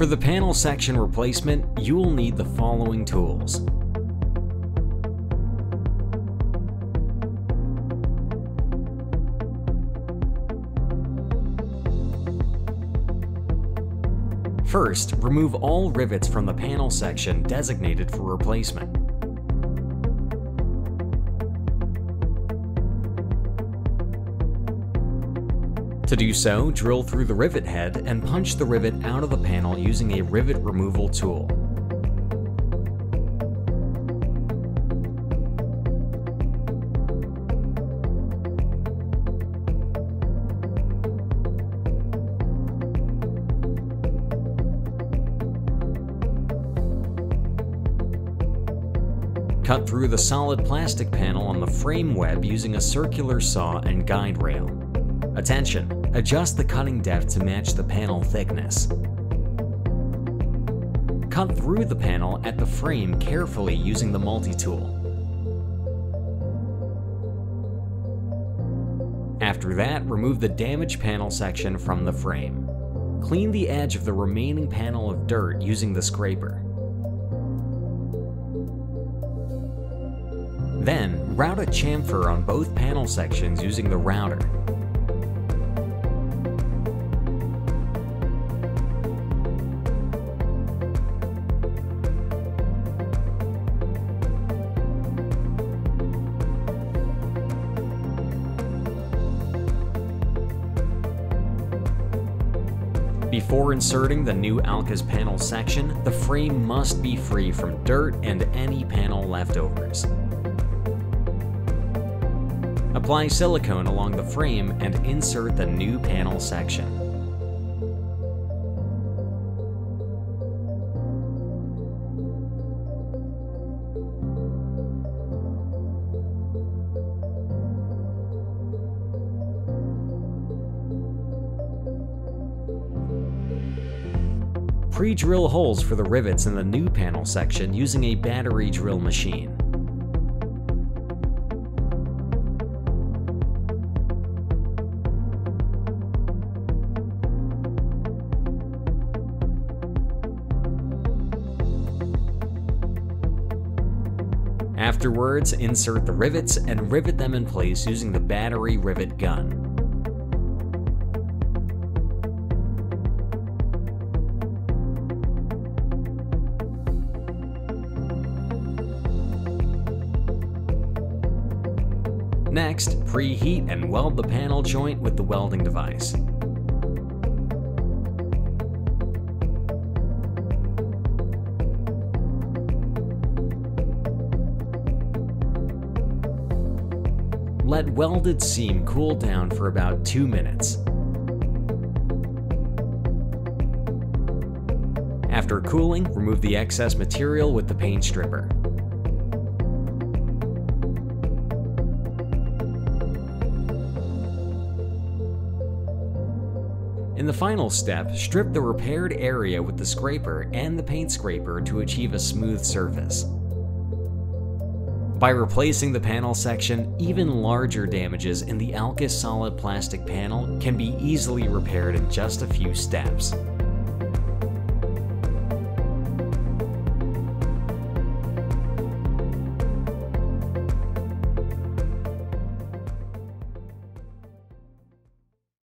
For the panel section replacement, you will need the following tools. First, remove all rivets from the panel section designated for replacement. To do so, drill through the rivet head and punch the rivet out of the panel using a rivet removal tool. Cut through the solid plastic panel on the frame web using a circular saw and guide rail. Attention! Adjust the cutting depth to match the panel thickness. Cut through the panel at the frame carefully using the multi-tool. After that, remove the damaged panel section from the frame. Clean the edge of the remaining panel of dirt using the scraper. Then, route a chamfer on both panel sections using the router. Before inserting the new alkus panel section, the frame must be free from dirt and any panel leftovers. Apply silicone along the frame and insert the new panel section. Pre-drill holes for the rivets in the new panel section using a battery drill machine. Afterwards, insert the rivets and rivet them in place using the battery rivet gun. Next, preheat and weld the panel joint with the welding device. Let welded seam cool down for about 2 minutes. After cooling, remove the excess material with the paint stripper. In the final step, strip the repaired area with the scraper and the paint scraper to achieve a smooth surface. By replacing the panel section, even larger damages in the alkus solid plastic panel can be easily repaired in just a few steps.